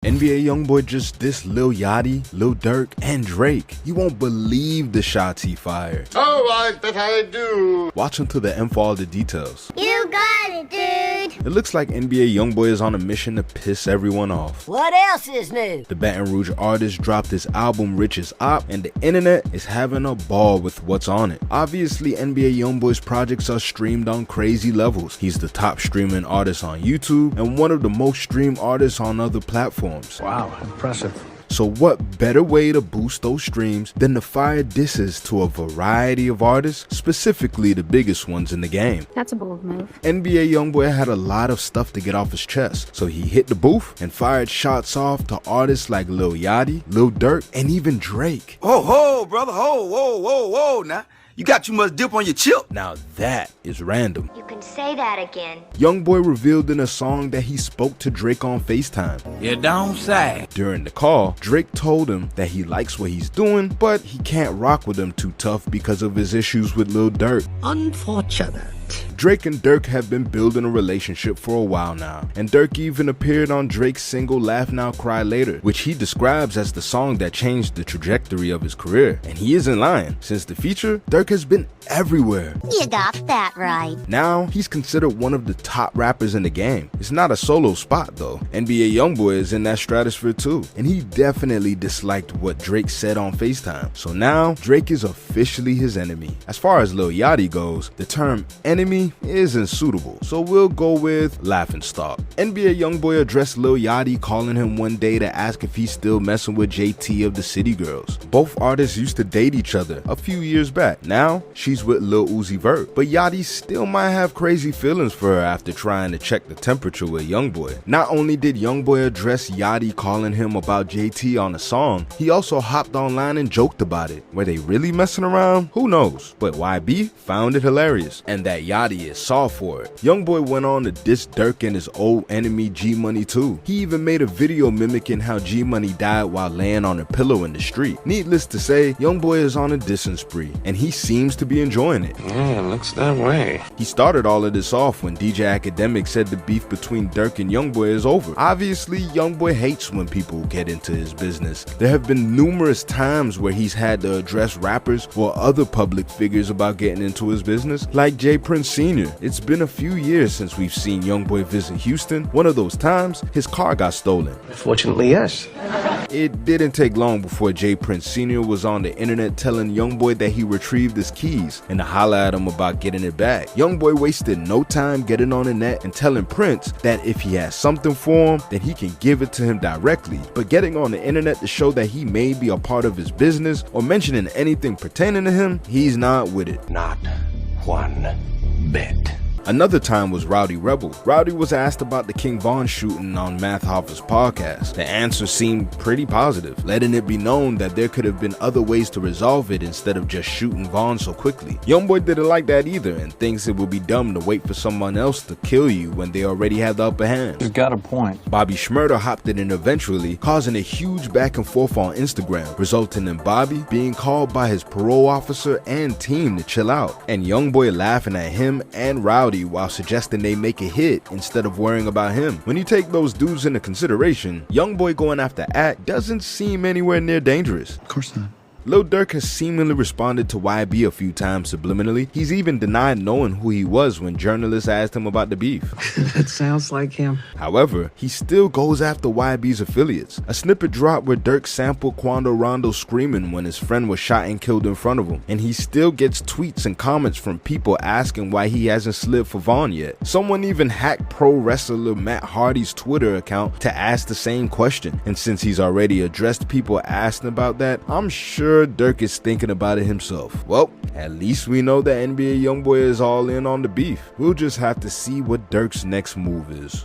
NBA YoungBoy just dissed Lil Yachty, Lil Durk, and Drake. You won't believe the shots he fired. Alright, that I do. Watch until the end for all the details. You got it, dude. It looks like NBA YoungBoy is on a mission to piss everyone off. What else is new? The Baton Rouge artist dropped his album Richest Op, and the internet is having a ball with what's on it. Obviously, NBA YoungBoy's projects are streamed on crazy levels. He's the top streaming artist on YouTube and one of the most streamed artists on other platforms. Wow, impressive. So what better way to boost those streams than to fire disses to a variety of artists, specifically the biggest ones in the game? That's a bold move. NBA YoungBoy had a lot of stuff to get off his chest, so he hit the booth and fired shots off to artists like Lil Yachty, Lil Durk, and even Drake. Ho, brother, whoa, now. You got too much dip on your chip. Now that is random. You can say that again. YoungBoy revealed in a song that he spoke to Drake on FaceTime. You don't say. During the call, Drake told him that he likes what he's doing, but he can't rock with him too tough because of his issues with Lil Durk. Unfortunate. Drake and Durk have been building a relationship for a while now, and Durk even appeared on Drake's single Laugh Now Cry Later, which he describes as the song that changed the trajectory of his career. And he isn't lying, since the feature, Durk has been everywhere. You got that right. Now, he's considered one of the top rappers in the game. It's not a solo spot though. NBA YoungBoy is in that stratosphere too, and he definitely disliked what Drake said on FaceTime. So now, Drake is officially his enemy. As far as Lil Yachty goes, the term enemy isn't suitable, so we'll go with laughingstock. NBA YoungBoy addressed Lil Yachty, calling him one day to ask if he's still messing with JT of the City Girls. Both artists used to date each other a few years back. Now, she's with Lil Uzi Vert, but Yachty still might have crazy feelings for her after trying to check the temperature with YoungBoy. Not only did YoungBoy address Yachty calling him about JT on a song, he also hopped online and joked about it. Were they really messing around? Who knows? But YB found it hilarious, and that Yachty is soft for it. YoungBoy went on to diss Durk and his old enemy G Money too. He even made a video mimicking how G Money died while laying on a pillow in the street. Needless to say, YoungBoy is on a dissing spree, and he seems to be enjoying it. Yeah, it looks that way. He started all of this off when DJ Academic said the beef between Durk and YoungBoy is over. Obviously, YoungBoy hates when people get into his business. There have been numerous times where he's had to address rappers or other public figures about getting into his business, like J Prince Sr. It's been a few years since we've seen YoungBoy visit Houston. One of those times, his car got stolen. Fortunately, yes. It didn't take long before J Prince Sr. was on the internet telling YoungBoy that he retrieved his keys and to holler at him about getting it back. YoungBoy wasted no time getting on the net and telling Prince that if he has something for him, then he can give it to him directly. But getting on the internet to show that he may be a part of his business or mentioning anything pertaining to him, he's not with it. Not one bit. Another time was Rowdy Rebel. Rowdy was asked about the King Von shooting on Math Hoffa's podcast. The answer seemed pretty positive, letting it be known that there could have been other ways to resolve it instead of just shooting Von so quickly. YoungBoy didn't like that either and thinks it would be dumb to wait for someone else to kill you when they already have the upper hand. You've got a point. Bobby Shmurda hopped in eventually, causing a huge back and forth on Instagram, resulting in Bobby being called by his parole officer and team to chill out, and YoungBoy laughing at him and Rowdy while suggesting they make a hit instead of worrying about him. When you take those dudes into consideration, YoungBoy going after Act doesn't seem anywhere near dangerous. Of course not. Lil Durk has seemingly responded to YB a few times subliminally. He's even denied knowing who he was when journalists asked him about the beef. That sounds like him. However, he still goes after YB's affiliates. A snippet dropped where Durk sampled Quando Rondo screaming when his friend was shot and killed in front of him, and he still gets tweets and comments from people asking why he hasn't slid for Vaughn yet. Someone even hacked pro wrestler Matt Hardy's Twitter account to ask the same question, and since he's already addressed people asking about that, I'm sure Durk is thinking about it himself. Well, at least we know that NBA YoungBoy is all in on the beef. We'll just have to see what Durk's next move is.